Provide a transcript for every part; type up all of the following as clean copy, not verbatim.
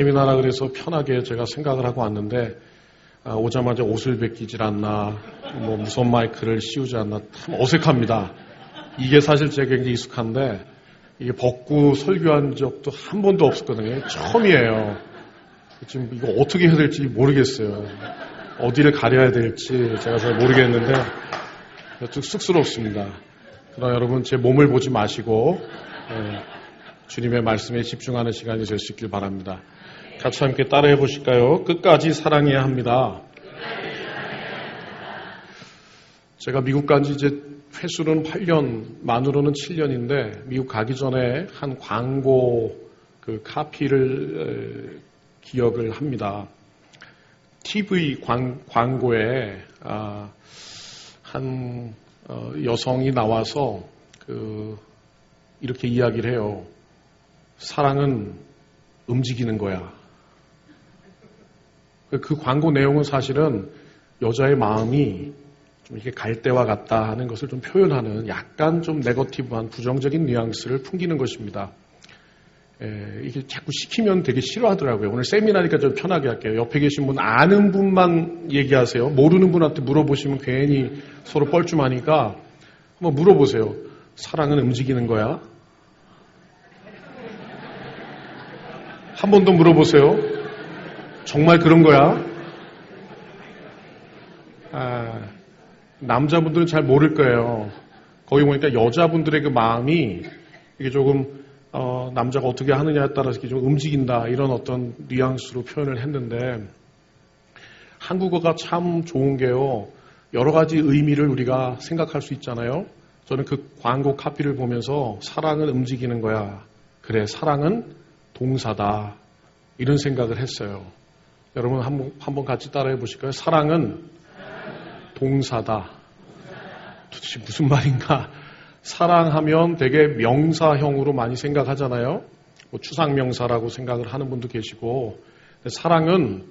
세미나라 그래서 편하게 제가 생각을 하고 왔는데 오자마자 옷을 벗기질 않나 무선 마이크를 씌우지 않나 참 어색합니다. 이게 사실 제가 굉장히 익숙한데 이게 벗고 설교한 적도 한 번도 없었거든요. 처음이에요. 지금 이거 어떻게 해야 될지 모르겠어요. 어디를 가려야 될지 제가 잘 모르겠는데 좀 쑥스럽습니다. 그러나 여러분 제 몸을 보지 마시고 주님의 말씀에 집중하는 시간이 될 수 있길 바랍니다. 같이 함께 따라해 보실까요? 끝까지 사랑해야 합니다. 제가 미국 간 지 이제 횟수는 8년, 만으로는 7년인데 미국 가기 전에 한 광고 그 카피를 기억을 합니다. TV 광고에 한 여성이 나와서 이렇게 이야기를 해요. 사랑은 움직이는 거야. 그 광고 내용은 사실은 여자의 마음이 좀 이렇게 갈대와 같다 하는 것을 좀 표현하는 약간 좀 네거티브한 부정적인 뉘앙스를 풍기는 것입니다. 이게 자꾸 시키면 되게 싫어하더라고요. 오늘 세미나니까 좀 편하게 할게요. 옆에 계신 분 아는 분만 얘기하세요. 모르는 분한테 물어보시면 괜히 서로 뻘쭘하니까 한번 물어보세요. 사랑은 움직이는 거야? 한 번 더 물어보세요. 정말 그런 거야? 남자분들은 잘 모를 거예요. 거기 보니까 여자분들의 그 마음이 이게 조금 남자가 어떻게 하느냐에 따라서 이렇게 좀 움직인다 이런 어떤 뉘앙스로 표현을 했는데 한국어가 참 좋은 게요. 여러 가지 의미를 우리가 생각할 수 있잖아요. 저는 그 광고 카피를 보면서 사랑은 움직이는 거야. 그래, 사랑은 동사다. 이런 생각을 했어요. 여러분 한번 같이 따라해 보실까요? 사랑은 동사다. 도대체 무슨 말인가? 사랑하면 되게 명사형으로 많이 생각하잖아요. 추상명사라고 생각을 하는 분도 계시고 사랑은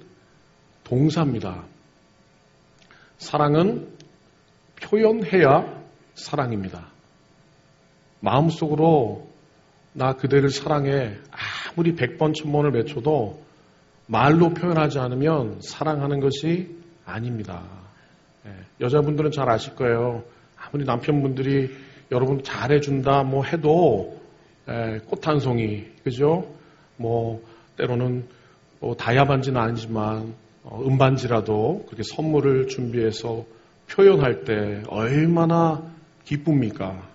동사입니다. 사랑은 표현해야 사랑입니다. 마음속으로 나 그대를 사랑해 아무리 100번 1000번을 외쳐도 말로 표현하지 않으면 사랑하는 것이 아닙니다. 여자분들은 잘 아실 거예요. 아무리 남편분들이 여러분 잘해준다 해도 꽃 한 송이, 그죠? 때로는 다이아 반지는 아니지만 은반지라도 그렇게 선물을 준비해서 표현할 때 얼마나 기쁩니까?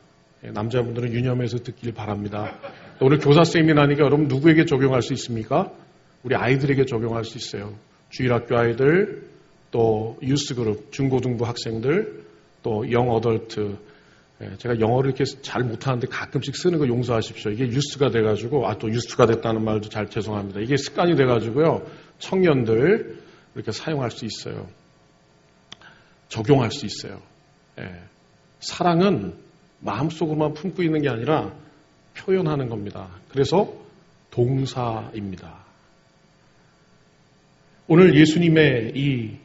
남자분들은 유념해서 듣길 바랍니다. 오늘 교사 세미나니까 여러분 누구에게 적용할 수 있습니까? 우리 아이들에게 적용할 수 있어요. 주일학교 아이들, 또 유스그룹, 중고등부 학생들, 또 영어덜트. 제가 영어를 이렇게 잘 못하는데 가끔씩 쓰는 거 용서하십시오. 이게 유스가 돼가지고, 또 유스가 됐다는 말도 잘 죄송합니다. 이게 습관이 돼가지고요. 청년들 이렇게 사용할 수 있어요. 적용할 수 있어요. 사랑은 마음속으로만 품고 있는 게 아니라 표현하는 겁니다. 그래서 동사입니다. 오늘 예수님의 이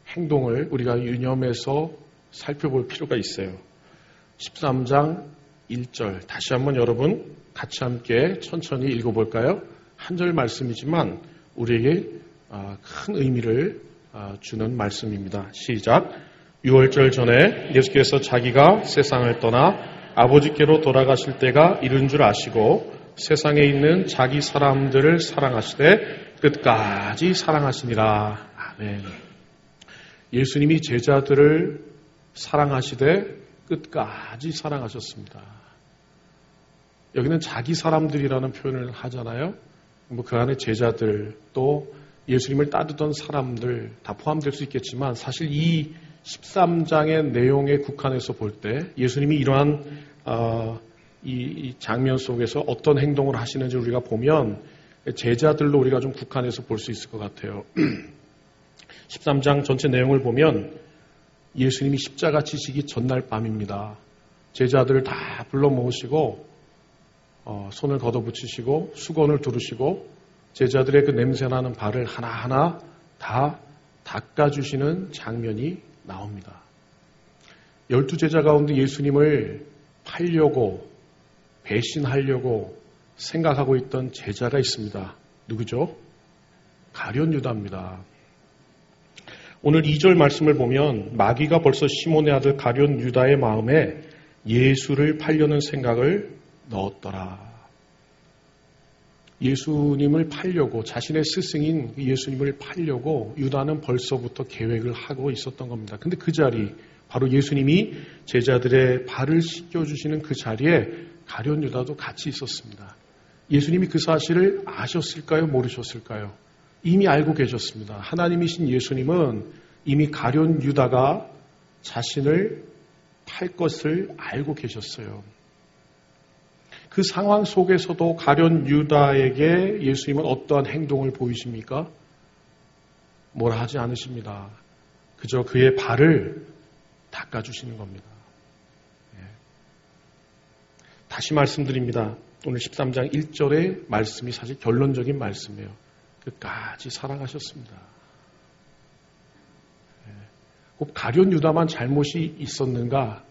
행동을 우리가 유념해서 살펴볼 필요가 있어요. 13장 1절 다시 한번 여러분 같이 함께 천천히 읽어볼까요? 한 절 말씀이지만 우리에게 큰 의미를 주는 말씀입니다. 시작. 6월절 전에 예수께서 자기가 세상을 떠나 아버지께로 돌아가실 때가 이른 줄 아시고 세상에 있는 자기 사람들을 사랑하시되 끝까지 사랑하시니라. 아멘. 예수님이 제자들을 사랑하시되 끝까지 사랑하셨습니다. 여기는 자기 사람들이라는 표현을 하잖아요. 그 안에 제자들 또 예수님을 따르던 사람들 다 포함될 수 있겠지만 사실 이 13장의 내용에 국한해서 볼 때 예수님이 이러한 이 장면 속에서 어떤 행동을 하시는지 우리가 보면 제자들로 우리가 좀 국한해서 볼 수 있을 것 같아요. 13장 전체 내용을 보면 예수님이 십자가 지시기 전날 밤입니다. 제자들을 다 불러 모으시고 손을 걷어붙이시고 수건을 두르시고 제자들의 그 냄새나는 발을 하나하나 다 닦아주시는 장면이 나옵니다. 12제자 가운데 예수님을 팔려고 배신하려고 생각하고 있던 제자가 있습니다. 누구죠? 가룟 유다입니다. 오늘 2절 말씀을 보면 마귀가 벌써 시몬의 아들 가룟 유다의 마음에 예수를 팔려는 생각을 넣었더라. 예수님을 팔려고, 자신의 스승인 예수님을 팔려고 유다는 벌써부터 계획을 하고 있었던 겁니다. 근데 그 자리, 바로 예수님이 제자들의 발을 씻겨주시는 그 자리에 가룟 유다도 같이 있었습니다. 예수님이 그 사실을 아셨을까요? 모르셨을까요? 이미 알고 계셨습니다. 하나님이신 예수님은 이미 가룟 유다가 자신을 팔 것을 알고 계셨어요. 그 상황 속에서도 가룟 유다에게 예수님은 어떠한 행동을 보이십니까? 뭐라 하지 않으십니다. 그저 그의 발을 닦아주시는 겁니다. 다시 말씀드립니다. 오늘 13장 1절의 말씀이 사실 결론적인 말씀이에요. 끝까지 사랑하셨습니다. 꼭 가룟 유다만 잘못이 있었는가?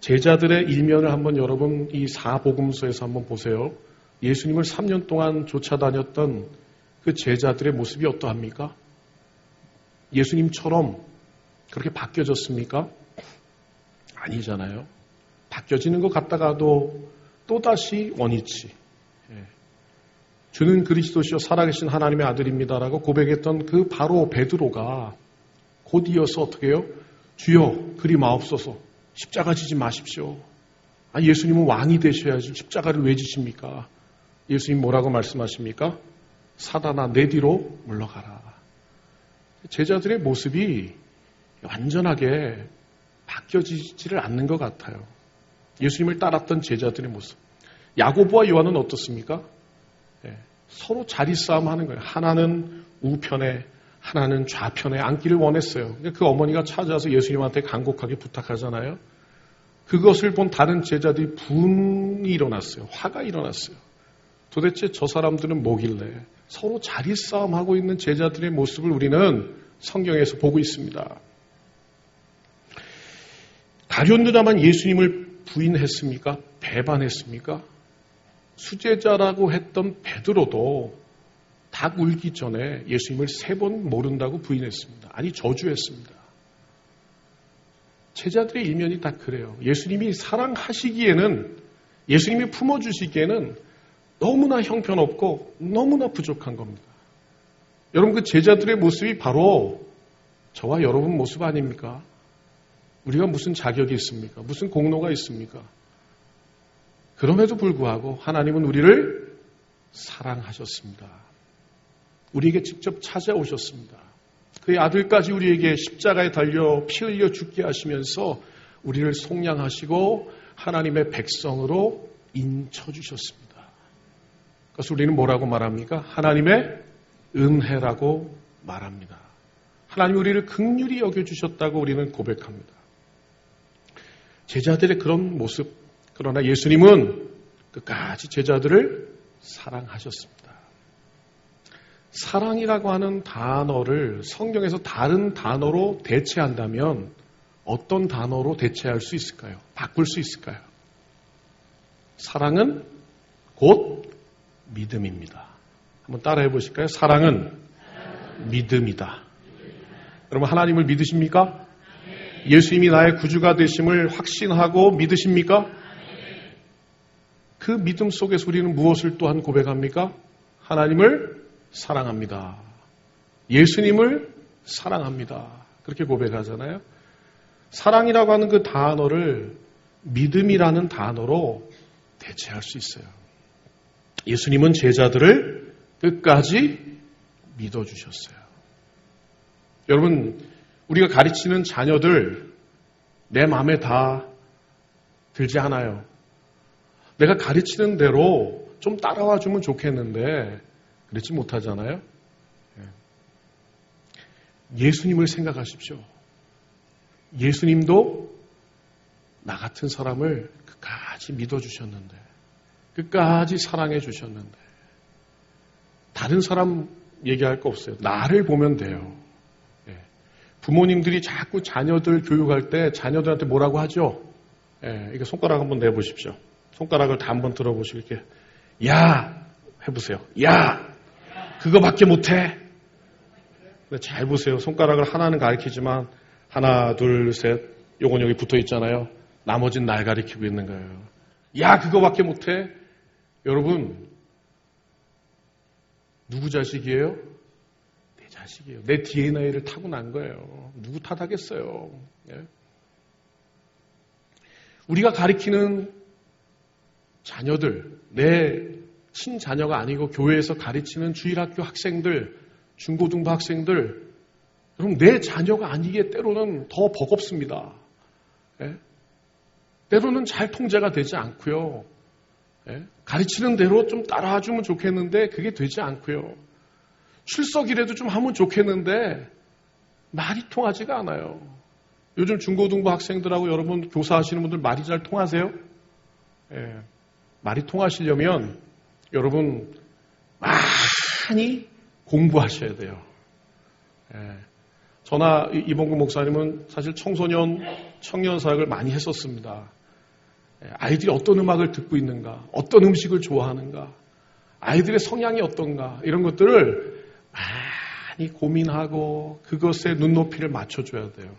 제자들의 일면을 한번 여러분 이 사복음서에서 한번 보세요. 예수님을 3년 동안 쫓아다녔던 그 제자들의 모습이 어떠합니까? 예수님처럼 그렇게 바뀌어졌습니까? 아니잖아요. 바뀌어지는 것 같다가도 또다시 원위치. 주는 그리스도시요 살아계신 하나님의 아들입니다라고 고백했던 그 바로 베드로가 곧 이어서 어떻게 해요? 주여 그리 마옵소서. 십자가 지지 마십시오. 예수님은 왕이 되셔야지 십자가를 왜 지십니까? 예수님 뭐라고 말씀하십니까? 사단아 내 뒤로 물러가라. 제자들의 모습이 완전하게 바뀌어지지를 않는 것 같아요. 예수님을 따랐던 제자들의 모습. 야고보와 요한은 어떻습니까? 서로 자리싸움 하는 거예요. 하나는 우편에 하나는 좌편에 앉기를 원했어요. 그 어머니가 찾아와서 예수님한테 간곡하게 부탁하잖아요. 그것을 본 다른 제자들이 분이 일어났어요. 화가 일어났어요. 도대체 저 사람들은 뭐길래 서로 자리싸움하고 있는 제자들의 모습을 우리는 성경에서 보고 있습니다. 가룟 유다만 예수님을 부인했습니까? 배반했습니까? 수제자라고 했던 베드로도 닭 울기 전에 예수님을 3번 모른다고 부인했습니다. 아니 저주했습니다. 제자들의 일면이 다 그래요. 예수님이 사랑하시기에는, 예수님이 품어주시기에는 너무나 형편없고 너무나 부족한 겁니다. 여러분 그 제자들의 모습이 바로 저와 여러분 모습 아닙니까? 우리가 무슨 자격이 있습니까? 무슨 공로가 있습니까? 그럼에도 불구하고 하나님은 우리를 사랑하셨습니다. 우리에게 직접 찾아오셨습니다. 그의 아들까지 우리에게 십자가에 달려 피 흘려 죽게 하시면서 우리를 속량하시고 하나님의 백성으로 인쳐주셨습니다. 그래서 우리는 뭐라고 말합니까? 하나님의 은혜라고 말합니다. 하나님 우리를 긍휼히 여겨주셨다고 우리는 고백합니다. 제자들의 그런 모습, 그러나 예수님은 끝까지 제자들을 사랑하셨습니다. 사랑이라고 하는 단어를 성경에서 다른 단어로 대체한다면 어떤 단어로 대체할 수 있을까요? 바꿀 수 있을까요? 사랑은 곧 믿음입니다. 한번 따라해 보실까요? 사랑은 믿음이다. 여러분 하나님을 믿으십니까? 예수님이 나의 구주가 되심을 확신하고 믿으십니까? 그 믿음 속에서 우리는 무엇을 또한 고백합니까? 하나님을 사랑합니다. 예수님을 사랑합니다. 그렇게 고백하잖아요. 사랑이라고 하는 그 단어를 믿음이라는 단어로 대체할 수 있어요. 예수님은 제자들을 끝까지 믿어주셨어요. 여러분, 우리가 가르치는 자녀들 내 마음에 다 들지 않아요. 내가 가르치는 대로 좀 따라와 주면 좋겠는데 그렇지 못하잖아요. 예수님을 생각하십시오. 예수님도 나 같은 사람을 끝까지 믿어주셨는데, 끝까지 사랑해 주셨는데, 다른 사람 얘기할 거 없어요. 나를 보면 돼요. 부모님들이 자꾸 자녀들 교육할 때 자녀들한테 뭐라고 하죠? 이거 손가락 한번 내보십시오. 손가락을 다 한번 들어보시고 이렇게 야, 해보세요. 야, 그거밖에 못해. 잘 보세요. 손가락을 하나는 가리키지만 하나, 둘, 셋, 요건 여기 붙어 있잖아요. 나머지는 날 가리키고 있는 거예요. 야, 그거밖에 못해. 여러분, 누구 자식이에요? 내 자식이에요. 내 DNA를 타고난 거예요. 누구 탓하겠어요? 예? 우리가 가리키는 자녀들, 내 친자녀가 아니고 교회에서 가르치는 주일학교 학생들, 중고등부 학생들, 여러분 내 자녀가 아니기에 때로는 더 버겁습니다. 예? 때로는 잘 통제가 되지 않고요. 예? 가르치는 대로 좀 따라와주면 좋겠는데 그게 되지 않고요. 출석이라도 좀 하면 좋겠는데 말이 통하지가 않아요. 요즘 중고등부 학생들하고 여러분 교사하시는 분들 말이 잘 통하세요? 예. 말이 통하시려면 여러분 많이 공부하셔야 돼요. 예. 저나 이봉구 목사님은 사실 청소년, 청년 사역을 많이 했었습니다. 예. 아이들이 어떤 음악을 듣고 있는가, 어떤 음식을 좋아하는가, 아이들의 성향이 어떤가 이런 것들을 많이 고민하고 그것에 눈높이를 맞춰줘야 돼요.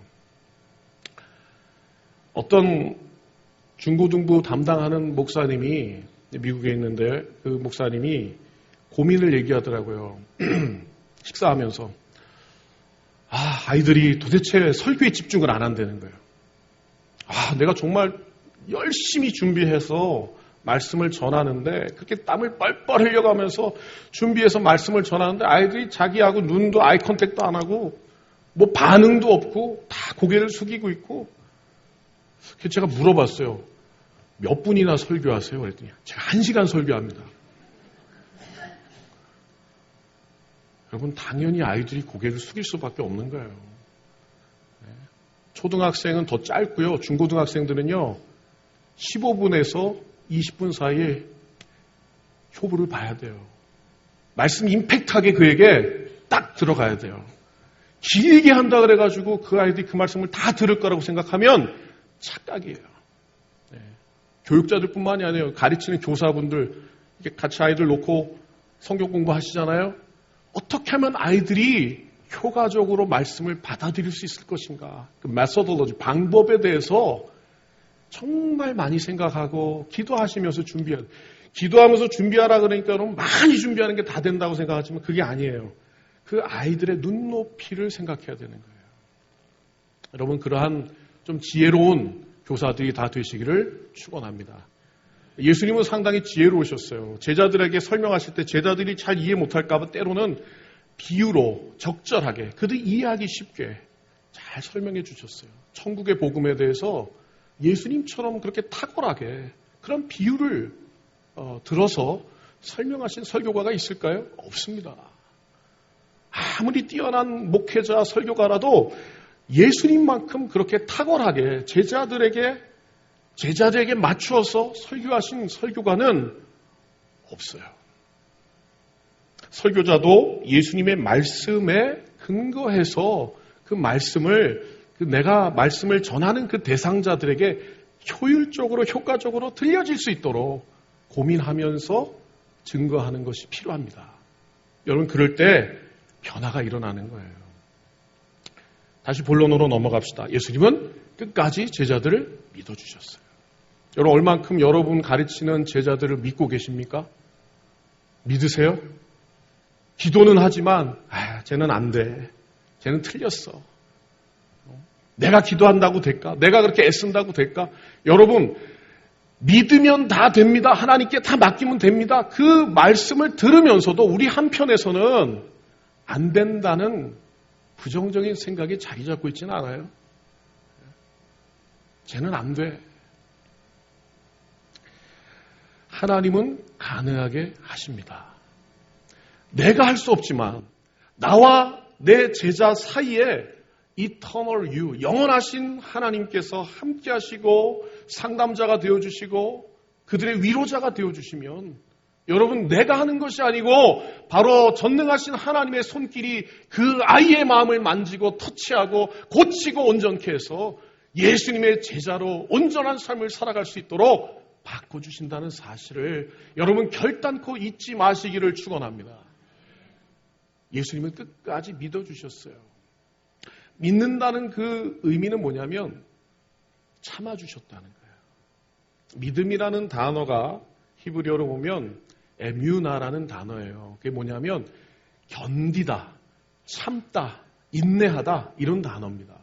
어떤 중고등부 담당하는 목사님이 미국에 있는데 그 목사님이 고민을 얘기하더라고요. 식사하면서 아이들이 도대체 설교에 집중을 안 한다는 거예요. 내가 정말 열심히 준비해서 말씀을 전하는데 그렇게 땀을 뻘뻘 흘려가면서 준비해서 말씀을 전하는데 아이들이 자기하고 눈도 아이 컨택도 안 하고 뭐 반응도 없고 다 고개를 숙이고 있고 그래서 제가 물어봤어요. 몇 분이나 설교하세요? 그랬더니 제가 1시간 설교합니다. 여러분 당연히 아이들이 고개를 숙일 수밖에 없는 거예요. 초등학생은 더 짧고요. 중고등학생들은요. 15분에서 20분 사이에 효부를 봐야 돼요. 말씀 임팩트하게 그에게 딱 들어가야 돼요. 길게 한다 그래가지고 그 아이들이 그 말씀을 다 들을 거라고 생각하면 착각이에요. 네. 교육자들뿐만이 아니에요. 가르치는 교사분들 이렇게 같이 아이들 놓고 성경 공부하시잖아요. 어떻게 하면 아이들이 효과적으로 말씀을 받아들일 수 있을 것인가. 그 메소돌로지, 방법에 대해서 정말 많이 생각하고 기도하시면서 준비해야 기도하면서 준비하라 그러니까 여러분 많이 준비하는 게 다 된다고 생각하지만 그게 아니에요. 그 아이들의 눈높이를 생각해야 되는 거예요. 여러분 그러한 좀 지혜로운 교사들이 다 되시기를 축원합니다. 예수님은 상당히 지혜로우셨어요. 제자들에게 설명하실 때 제자들이 잘 이해 못할까 봐 때로는 비유로 적절하게 그들 이해하기 쉽게 잘 설명해 주셨어요. 천국의 복음에 대해서 예수님처럼 그렇게 탁월하게 그런 비유를 들어서 설명하신 설교가가 있을까요? 없습니다. 아무리 뛰어난 목회자 설교가라도 예수님만큼 그렇게 탁월하게 제자들에게 맞추어서 설교하신 설교가는 없어요. 설교자도 예수님의 말씀에 근거해서 그 말씀을 내가 말씀을 전하는 그 대상자들에게 효율적으로 효과적으로 들려질 수 있도록 고민하면서 증거하는 것이 필요합니다. 여러분 그럴 때 변화가 일어나는 거예요. 다시 본론으로 넘어갑시다. 예수님은 끝까지 제자들을 믿어주셨어요. 여러분 얼만큼 여러분 가르치는 제자들을 믿고 계십니까? 믿으세요? 기도는 하지만 쟤는 안 돼. 쟤는 틀렸어. 내가 기도한다고 될까? 내가 그렇게 애쓴다고 될까? 여러분 믿으면 다 됩니다. 하나님께 다 맡기면 됩니다. 그 말씀을 들으면서도 우리 한편에서는 안 된다는 부정적인 생각이 자리 잡고 있지는 않아요. 쟤는 안 돼. 하나님은 가능하게 하십니다. 내가 할 수 없지만 나와 내 제자 사이에 Eternal You, 영원하신 하나님께서 함께 하시고 상담자가 되어주시고 그들의 위로자가 되어주시면 여러분 내가 하는 것이 아니고 바로 전능하신 하나님의 손길이 그 아이의 마음을 만지고 터치하고 고치고 온전케 해서 예수님의 제자로 온전한 삶을 살아갈 수 있도록 바꿔주신다는 사실을 여러분 결단코 잊지 마시기를 축원합니다. 예수님은 끝까지 믿어주셨어요. 믿는다는 그 의미는 뭐냐면 참아주셨다는 거예요. 믿음이라는 단어가 히브리어로 보면 에뮤나라는 단어예요. 그게 뭐냐면 견디다, 참다, 인내하다 이런 단어입니다.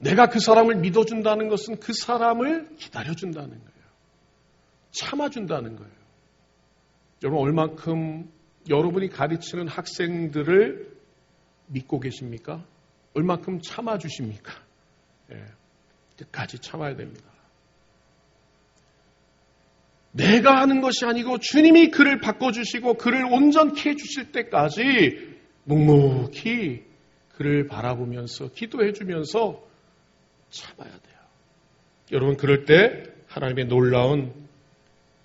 내가 그 사람을 믿어준다는 것은 그 사람을 기다려준다는 거예요. 참아준다는 거예요. 여러분 얼만큼 여러분이 가르치는 학생들을 믿고 계십니까? 얼만큼 참아주십니까? 끝까지 참아야 됩니다. 내가 하는 것이 아니고 주님이 그를 바꿔주시고 그를 온전케 해주실 때까지 묵묵히 그를 바라보면서 기도해주면서 참아야 돼요. 여러분 그럴 때 하나님의 놀라운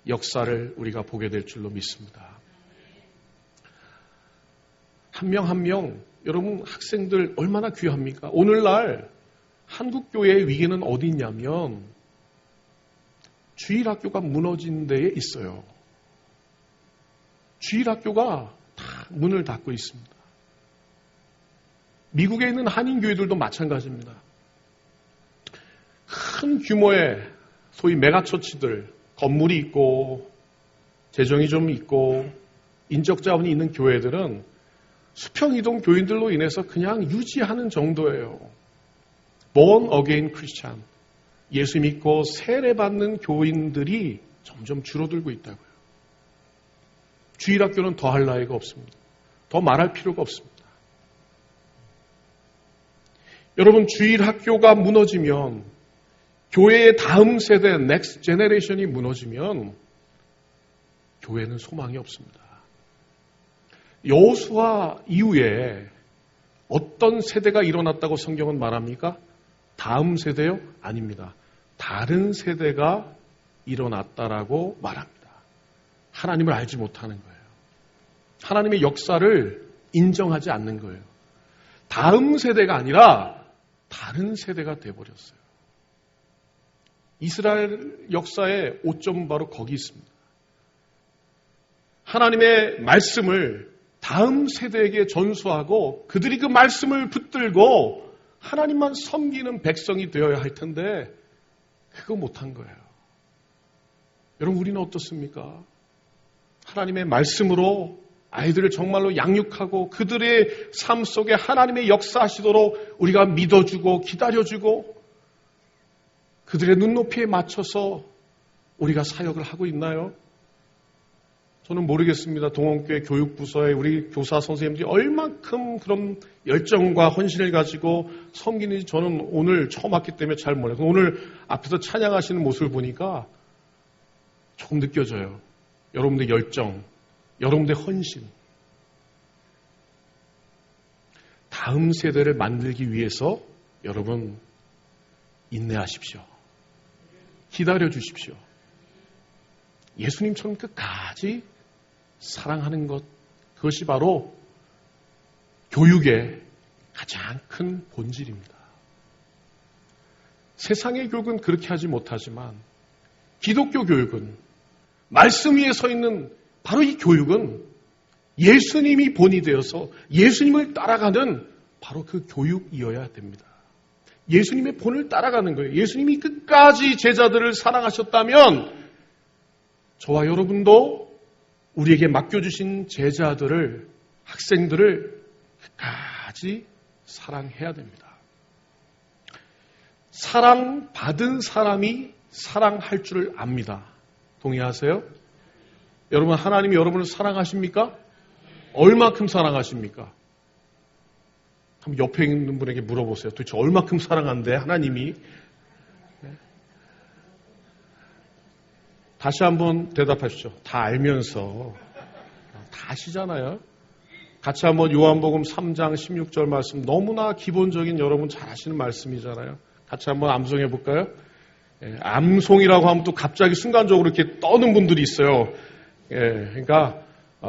역사를 우리가 보게 될 줄로 믿습니다. 한 명 한 명 여러분 학생들 얼마나 귀합니까? 오늘날 한국교회의 위기는 어디 있냐면 주일학교가 무너진 데에 있어요. 주일학교가 다 문을 닫고 있습니다. 미국에 있는 한인교회들도 마찬가지입니다. 큰 규모의 소위 메가처치들, 건물이 있고 재정이 좀 있고 인적 자원이 있는 교회들은 수평이동 교인들로 인해서 그냥 유지하는 정도예요. Born again Christian, 예수 믿고 세례받는 교인들이 점점 줄어들고 있다고요. 주일학교는 더 할 나위가 없습니다. 더 말할 필요가 없습니다. 여러분 주일학교가 무너지면 교회의 다음 세대, 넥스트 제너레이션이 무너지면 교회는 소망이 없습니다. 여호수아 이후에 어떤 세대가 일어났다고 성경은 말합니까? 다음 세대요? 아닙니다. 다른 세대가 일어났다라고 말합니다. 하나님을 알지 못하는 거예요. 하나님의 역사를 인정하지 않는 거예요. 다음 세대가 아니라 다른 세대가 돼버렸어요. 이스라엘 역사의 오점은 바로 거기 있습니다. 하나님의 말씀을 다음 세대에게 전수하고 그들이 그 말씀을 붙들고 하나님만 섬기는 백성이 되어야 할 텐데 그거 못한 거예요. 여러분 우리는 어떻습니까? 하나님의 말씀으로 아이들을 정말로 양육하고 그들의 삶 속에 하나님의 역사하시도록 우리가 믿어주고 기다려주고 그들의 눈높이에 맞춰서 우리가 사역을 하고 있나요? 저는 모르겠습니다. 동원교회 교육부서에 우리 교사 선생님들이 얼만큼 그런 열정과 헌신을 가지고 섬기는지 저는 오늘 처음 왔기 때문에 잘 몰라요. 오늘 앞에서 찬양하시는 모습을 보니까 조금 느껴져요. 여러분들의 열정, 여러분들의 헌신. 다음 세대를 만들기 위해서 여러분 인내하십시오. 기다려 주십시오. 예수님처럼 끝까지 사랑하는 것, 그것이 바로 교육의 가장 큰 본질입니다. 세상의 교육은 그렇게 하지 못하지만 기독교 교육은 말씀 위에 서 있는 바로 이 교육은 예수님이 본이 되어서 예수님을 따라가는 바로 그 교육이어야 됩니다. 예수님의 본을 따라가는 거예요. 예수님이 끝까지 제자들을 사랑하셨다면 저와 여러분도 우리에게 맡겨주신 제자들을, 학생들을 끝까지 사랑해야 됩니다. 사랑받은 사람이 사랑할 줄을 압니다. 동의하세요? 여러분, 하나님이 여러분을 사랑하십니까? 얼마큼 사랑하십니까? 한번 옆에 있는 분에게 물어보세요. 도대체 얼마큼 사랑한대, 하나님이? 다시 한번 대답하십시오. 다 알면서. 다 아시잖아요. 같이 한번 요한복음 3장 16절 말씀, 너무나 기본적인 여러분 잘 아시는 말씀이잖아요. 같이 한번 암송해 볼까요? 암송이라고 하면 또 갑자기 순간적으로 이렇게 떠는 분들이 있어요. 그러니까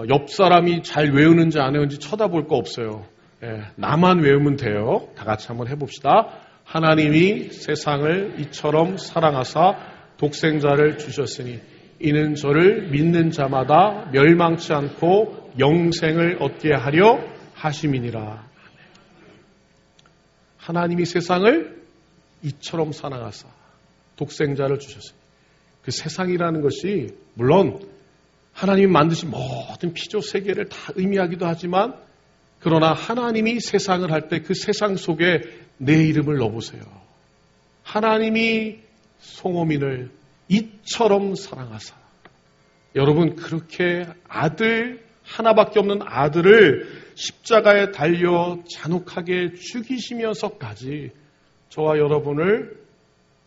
옆 사람이 잘 외우는지 안 외우는지 쳐다볼 거 없어요. 나만 외우면 돼요. 다 같이 한번 해봅시다. 하나님이 세상을 이처럼 사랑하사 독생자를 주셨으니 이는 저를 믿는 자마다 멸망치 않고 영생을 얻게 하려 하심이니라. 하나님이 세상을 이처럼 사랑하사 독생자를 주셨으니 그 세상이라는 것이 물론 하나님이 만드신 모든 피조 세계를 다 의미하기도 하지만 그러나 하나님이 세상을 할 때 그 세상 속에 내 이름을 넣어보세요. 하나님이 송호민을 이처럼 사랑하사 여러분 그렇게 아들 하나밖에 없는 아들을 십자가에 달려 잔혹하게 죽이시면서까지 저와 여러분을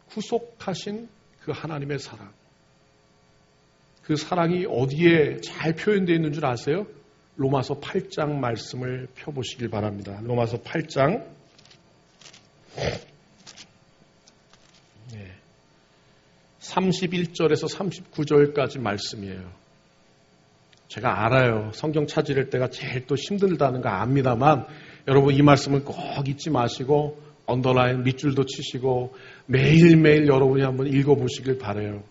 구속하신 그 하나님의 사랑, 그 사랑이 어디에 잘 표현되어 있는 줄 아세요? 로마서 8장 말씀을 펴보시길 바랍니다. 로마서 8장 31절에서 39절까지 말씀이에요. 제가 알아요. 성경 찾을 때가 제일 또 힘들다는 거 압니다만 여러분 이 말씀을 꼭 잊지 마시고 언더라인 밑줄도 치시고 매일매일 여러분이 한번 읽어보시길 바라요.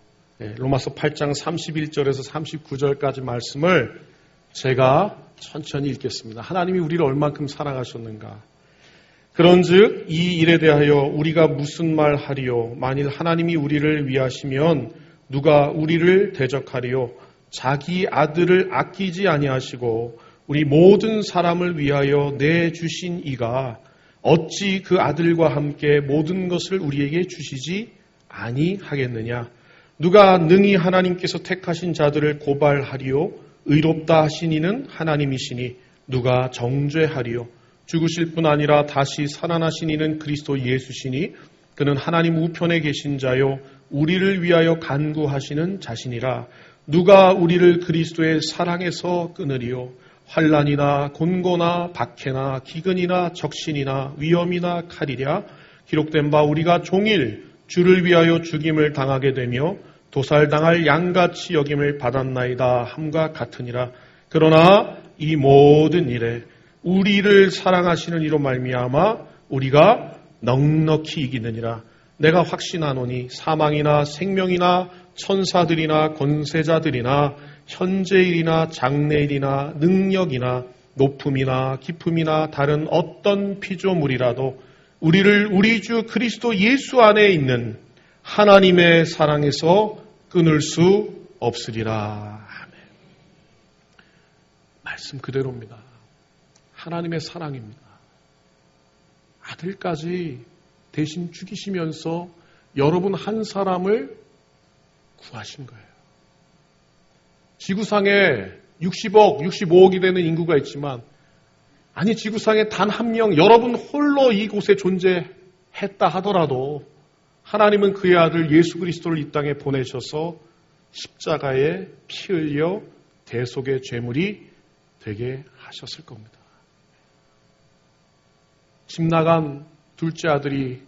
로마서 8장 31절에서 39절까지 말씀을 제가 천천히 읽겠습니다. 하나님이 우리를 얼만큼 사랑하셨는가. 그런즉 이 일에 대하여 우리가 무슨 말 하리요. 만일 하나님이 우리를 위하시면 누가 우리를 대적하리요. 자기 아들을 아끼지 아니하시고 우리 모든 사람을 위하여 내주신 이가 어찌 그 아들과 함께 모든 것을 우리에게 주시지 아니하겠느냐. 누가 능히 하나님께서 택하신 자들을 고발하리요. 의롭다 하신 이는 하나님이시니 누가 정죄하리요. 죽으실 뿐 아니라 다시 살아나신 이는 그리스도 예수시니 그는 하나님 우편에 계신 자요 우리를 위하여 간구하시는 자신이라. 누가 우리를 그리스도의 사랑에서 끊으리요. 환난이나 곤고나 박해나 기근이나 적신이나 위험이나 칼이랴. 기록된 바 우리가 종일 주를 위하여 죽임을 당하게 되며 도살당할 양같이 여김을 받았나이다 함과 같으니라. 그러나 이 모든 일에 우리를 사랑하시는 이로 말미암아 우리가 넉넉히 이기느니라. 내가 확신하노니 사망이나 생명이나 천사들이나 권세자들이나 현재일이나 장래일이나 능력이나 높음이나 깊음이나 다른 어떤 피조물이라도 우리를 우리 주 그리스도 예수 안에 있는 하나님의 사랑에서 끊을 수 없으리라. 아멘. 말씀 그대로입니다. 하나님의 사랑입니다. 아들까지 대신 죽이시면서 여러분 한 사람을 구하신 거예요. 지구상에 60억, 65억이 되는 인구가 있지만 아니 지구상에 단 한 명 여러분 홀로 이곳에 존재했다 하더라도 하나님은 그의 아들 예수 그리스도를 이 땅에 보내셔서 십자가에 피 흘려 대속의 제물이 되게 하셨을 겁니다. 집 나간 둘째 아들이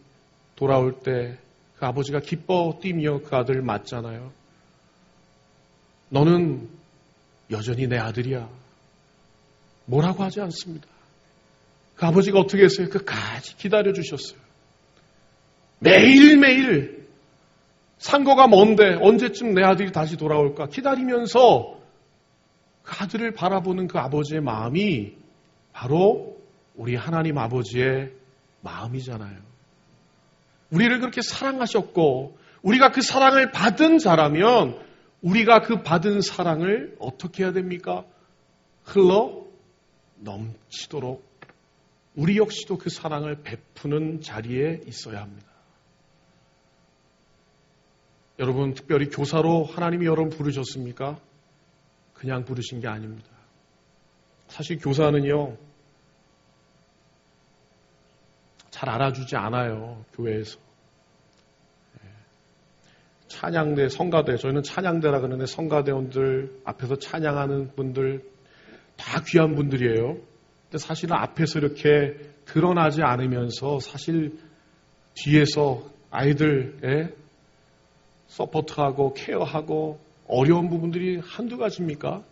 돌아올 때 그 아버지가 기뻐 뛰며 그 아들을 맞잖아요. 너는 여전히 내 아들이야. 뭐라고 하지 않습니다. 그 아버지가 어떻게 했어요? 끝까지 기다려주셨어요. 매일매일 상고가 먼데 언제쯤 내 아들이 다시 돌아올까 기다리면서 그 아들을 바라보는 그 아버지의 마음이 바로 우리 하나님 아버지의 마음이잖아요. 우리를 그렇게 사랑하셨고 우리가 그 사랑을 받은 자라면 우리가 그 받은 사랑을 어떻게 해야 됩니까? 흘러 넘치도록 우리 역시도 그 사랑을 베푸는 자리에 있어야 합니다. 여러분 특별히 교사로 하나님이 여러분 부르셨습니까? 그냥 부르신 게 아닙니다. 사실 교사는요 잘 알아주지 않아요. 교회에서. 찬양대, 성가대, 저희는 찬양대라 그러는데 성가대원들, 앞에서 찬양하는 분들 다 귀한 분들이에요. 근데 사실은 앞에서 이렇게 드러나지 않으면서 사실 뒤에서 아이들의 서포트하고 케어하고 어려운 부분들이 한두 가지입니까?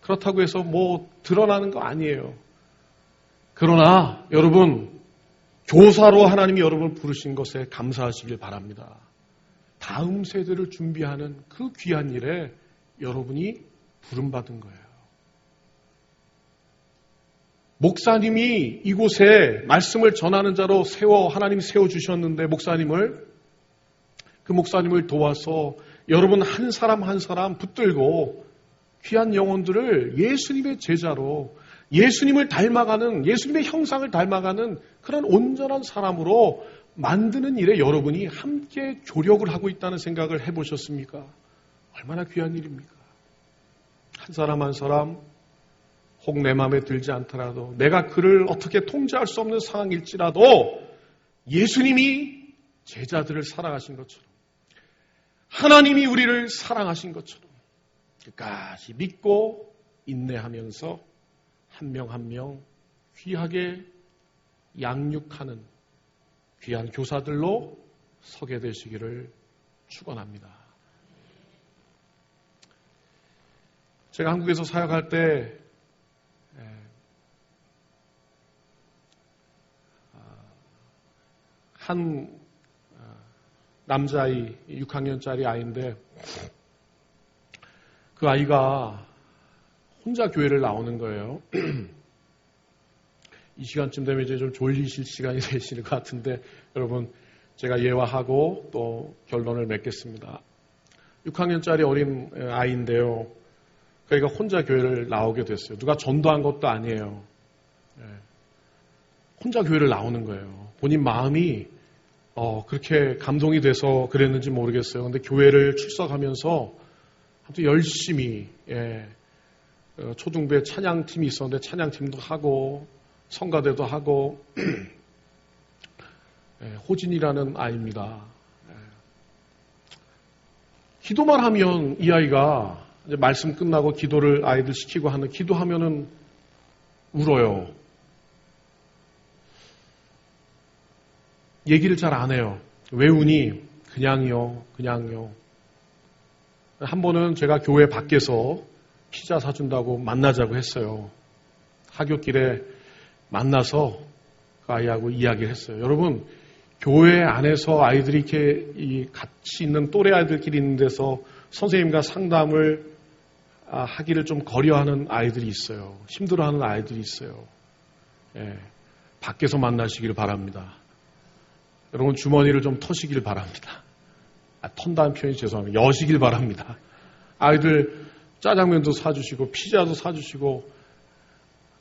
그렇다고 해서 뭐 드러나는 거 아니에요. 그러나 여러분 교사로 하나님이 여러분을 부르신 것에 감사하시길 바랍니다. 다음 세대를 준비하는 그 귀한 일에 여러분이 부름받은 거예요. 목사님이 이곳에 말씀을 전하는 자로 하나님이 세워주셨는데 그 목사님을 도와서 여러분 한 사람 한 사람 붙들고 귀한 영혼들을 예수님의 제자로 예수님을 닮아가는, 예수님의 형상을 닮아가는 그런 온전한 사람으로 만드는 일에 여러분이 함께 조력을 하고 있다는 생각을 해보셨습니까? 얼마나 귀한 일입니까? 한 사람 한 사람 혹 내 마음에 들지 않더라도 내가 그를 어떻게 통제할 수 없는 상황일지라도 예수님이 제자들을 사랑하신 것처럼 하나님이 우리를 사랑하신 것처럼 끝까지 믿고 인내하면서 한 명 한 명 귀하게 양육하는 귀한 교사들로 서게 되시기를 축원합니다. 제가 한국에서 사역할 때 한 남자아이, 6학년짜리 아이인데 그 아이가 혼자 교회를 나오는 거예요. 이 시간쯤 되면 이제 좀 졸리실 시간이 되시는 것 같은데 여러분 제가 예화하고 또 결론을 맺겠습니다. 6학년짜리 어린 아이인데요. 그러니까 혼자 교회를 나오게 됐어요. 누가 전도한 것도 아니에요. 혼자 교회를 나오는 거예요. 본인 마음이 그렇게 감동이 돼서 그랬는지 모르겠어요. 근데 교회를 출석하면서 아무튼 열심히 초등부에 찬양팀이 있었는데 찬양팀도 하고 성가대도 하고 호진이라는 아이입니다. 기도만 하면 이 아이가 이제 말씀 끝나고 기도를 아이들 시키고 하는 기도하면은 울어요. 얘기를 잘 안 해요. 왜 우니? 그냥요. 한 번은 제가 교회 밖에서 피자 사준다고 만나자고 했어요. 하굣길에 만나서 그 아이하고 이야기를 했어요. 여러분, 교회 안에서 아이들이 이렇게 같이 있는 또래 아이들끼리 있는 데서 선생님과 상담을 하기를 좀 거려하는 아이들이 있어요. 힘들어하는 아이들이 있어요. 밖에서 만나시길 바랍니다. 여러분 주머니를 좀 터시길 바랍니다. 턴다는 표현이 죄송합니다. 여시길 바랍니다. 아이들 짜장면도 사주시고 피자도 사주시고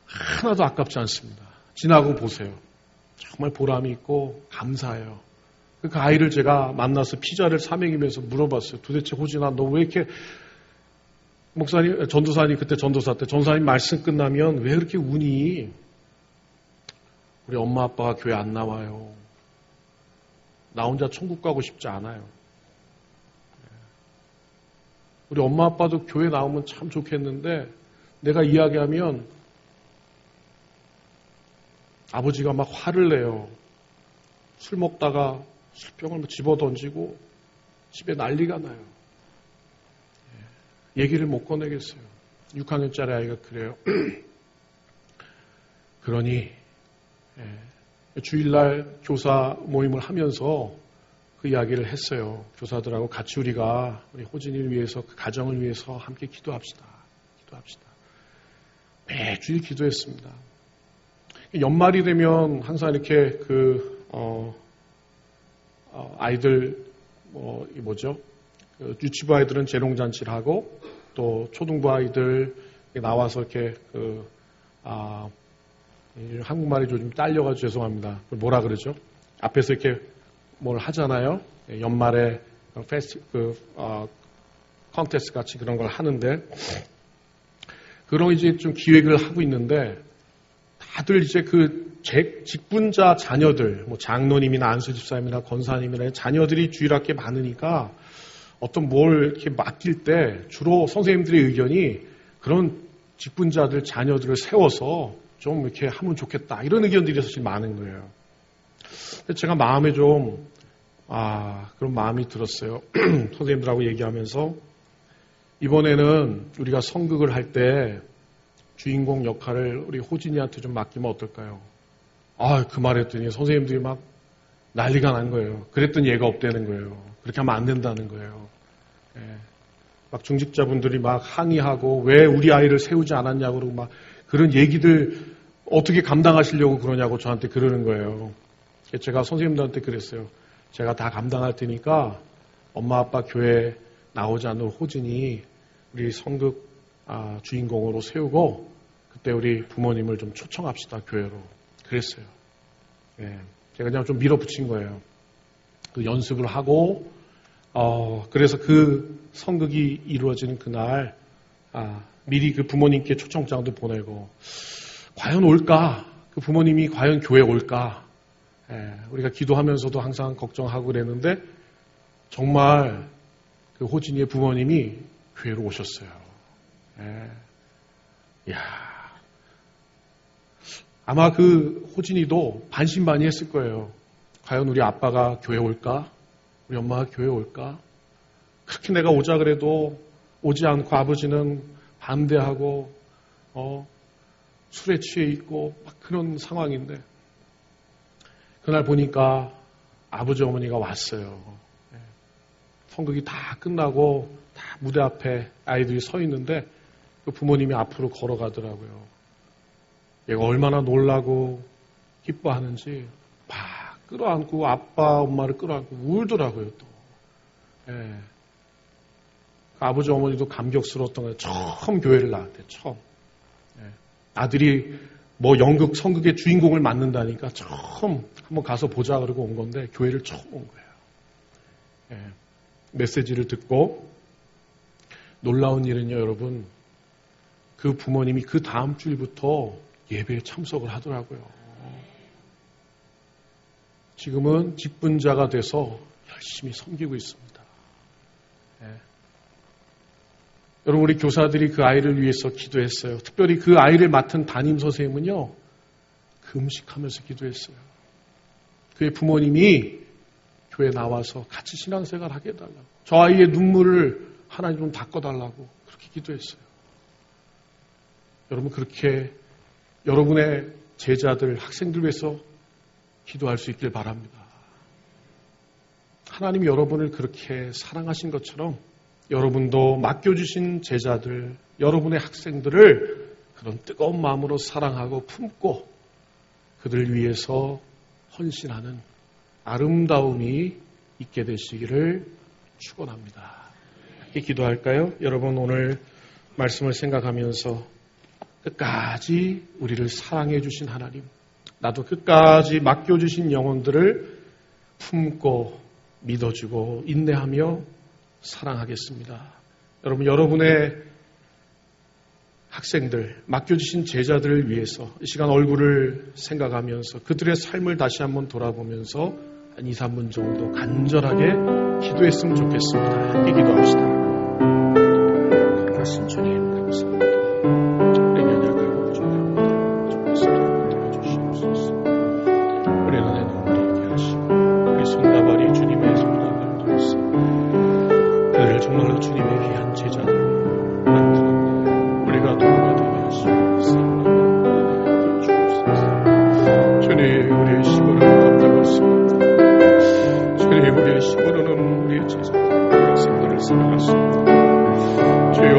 하나도 아깝지 않습니다. 지나고 보세요. 정말 보람이 있고 감사해요. 그 아이를 제가 만나서 피자를 사먹이면서 물어봤어요. 도대체 호진아 너 왜 이렇게 목사님, 전도사님 그때 전도사 때 전도사님 말씀 끝나면 왜 그렇게 우니? 우리 엄마 아빠가 교회 안 나와요. 나 혼자 천국 가고 싶지 않아요. 우리 엄마 아빠도 교회 나오면 참 좋겠는데 내가 이야기하면 아버지가 막 화를 내요. 술 먹다가 술병을 집어던지고 집에 난리가 나요. 얘기를 못 꺼내겠어요. 6학년짜리 아이가 그래요. 그러니 주일날 교사 모임을 하면서 그 이야기를 했어요. 교사들하고 같이 우리 호진이를 위해서 그 가정을 위해서 함께 기도합시다. 매주일 기도했습니다. 연말이 되면 항상 이렇게 아이들 유치부 아이들은 재롱잔치를 하고 또 초등부 아이들 나와서 이렇게 한국말이 좀 딸려가지고 죄송합니다. 뭐라 그러죠? 앞에서 이렇게 뭘 하잖아요. 연말에 컨테스트 같이 그런 걸 하는데 그런 이제 좀 기획을 하고 있는데 다들 이제 직분자 자녀들, 장로님이나 안수집사님이나 권사님이나 자녀들이 주일학교에 많으니까 뭘 이렇게 맡길 때 주로 선생님들의 의견이 그런 직분자들 자녀들을 세워서 좀 이렇게 하면 좋겠다. 이런 의견들이 사실 많은 거예요. 제가 마음에 좀, 그런 마음이 들었어요. 선생님들하고 얘기하면서 이번에는 우리가 성극을 할 때 주인공 역할을 우리 호진이한테 좀 맡기면 어떨까요? 그 말 했더니 선생님들이 막 난리가 난 거예요. 그랬더니 얘가 없다는 거예요. 그렇게 하면 안 된다는 거예요. 예. 막 중직자분들이 막 항의하고 왜 우리 아이를 세우지 않았냐고 그러고 막 그런 얘기들 어떻게 감당하시려고 그러냐고 저한테 그러는 거예요. 제가 선생님들한테 그랬어요. 제가 다 감당할 테니까 엄마 아빠 교회 나오지 않는 호진이 우리 성극 주인공으로 세우고 그때 우리 부모님을 좀 초청합시다 교회로. 그랬어요. 예. 제가 그냥 좀 밀어붙인 거예요. 그 연습을 하고 그래서 그 성극이 이루어지는 그날 미리 그 부모님께 초청장도 보내고 과연 올까? 그 부모님이 과연 교회에 올까? 예, 우리가 기도하면서도 항상 걱정하고 그랬는데 정말 그 호진이의 부모님이 교회로 오셨어요. 예. 야, 아마 그 호진이도 반신반의했을 거예요. 과연 우리 아빠가 교회 올까? 우리 엄마가 교회 올까? 그렇게 내가 오자 그래도 오지 않고 아버지는 반대하고 술에 취해 있고 막 그런 상황인데 그날 보니까 아버지 어머니가 왔어요. 성극이 다 끝나고 다 무대 앞에 아이들이 서 있는데 그 부모님이 앞으로 걸어가더라고요. 얘가 얼마나 놀라고 기뻐하는지 막 끌어안고 아빠 엄마를 끌어안고 울더라고요. 또 예. 아버지 어머니도 감격스러웠던 거예요. 처음 교회를 나왔대요. 처음. 예. 아들이 뭐 연극 성극의 주인공을 맡는다니까 처음 한번 가서 보자 그러고 온 건데 교회를 처음 온 거예요. 예. 메시지를 듣고 놀라운 일은요, 여러분. 그 부모님이 그 다음 주일부터 예배에 참석을 하더라고요. 지금은 직분자가 돼서 열심히 섬기고 있습니다. 예. 여러분, 우리 교사들이 그 아이를 위해서 기도했어요. 특별히 그 아이를 맡은 담임 선생님은요, 금식하면서 기도했어요. 그의 부모님이 교회에 나와서 같이 신앙생활 하게 해달라고. 저 아이의 눈물을 하나님 좀 닦아달라고 그렇게 기도했어요. 여러분, 그렇게 여러분의 제자들, 학생들 위해서 기도할 수 있길 바랍니다. 하나님이 여러분을 그렇게 사랑하신 것처럼 여러분도 맡겨주신 제자들, 여러분의 학생들을 그런 뜨거운 마음으로 사랑하고 품고 그들 위해서 헌신하는 아름다움이 있게 되시기를 축원합니다. 이렇게 기도할까요? 여러분, 오늘 말씀을 생각하면서 끝까지 우리를 사랑해 주신 하나님, 나도 끝까지 맡겨주신 영혼들을 품고 믿어주고 인내하며 사랑하겠습니다. 여러분, 여러분의 학생들, 맡겨주신 제자들을 위해서 이 시간 얼굴을 생각하면서 그들의 삶을 다시 한번 돌아보면서 한 2, 3분 정도 간절하게 기도했으면 좋겠습니다. 함께 기도합시다. 그러신 주님 감사합니다. 정말로 주님의 귀한 제자들 만드는 우리가 도구가 되게 하시옵소서. 주님, 우리의 힘으로는 없다고 했습니다. 주님, 우리의 힘으로는 우리의 제자들, 학생들을 사랑하십니다. 주여,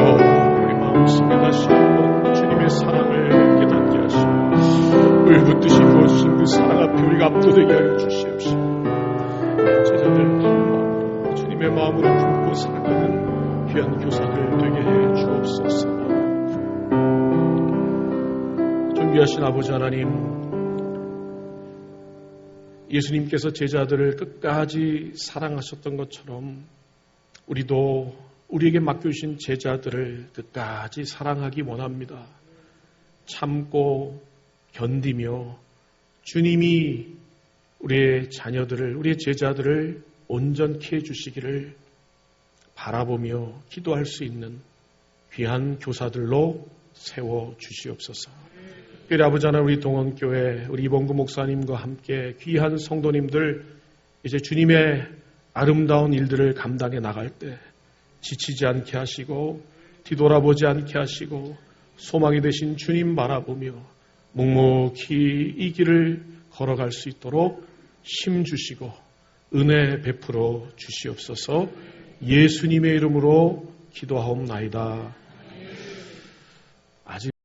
우리 마음속에 다시 한번 주님의 사랑을 깨닫게 하시고 불붙듯이 부어주신 그 사랑 앞에 우리가 압도되게 하여 주시옵시고 제자들 주님의 마음으로 품고 살아가는 귀한 교사들 되게 해 주옵소서. 존귀하신 아버지 하나님, 예수님께서 제자들을 끝까지 사랑하셨던 것처럼 우리도 우리에게 맡겨주신 제자들을 끝까지 사랑하기 원합니다. 참고 견디며 주님이 우리의 자녀들을, 우리의 제자들을 온전케 해주시기를 바라보며 기도할 수 있는 귀한 교사들로 세워주시옵소서. 특별히 아버지 하나님, 우리 동원교회, 우리 이봉구 목사님과 함께 귀한 성도님들 이제 주님의 아름다운 일들을 감당해 나갈 때 지치지 않게 하시고 뒤돌아보지 않게 하시고 소망이 되신 주님 바라보며 묵묵히 이 길을 걸어갈 수 있도록 힘 주시고 은혜 베풀어 주시옵소서. 예수님의 이름으로 기도하옵나이다. 아직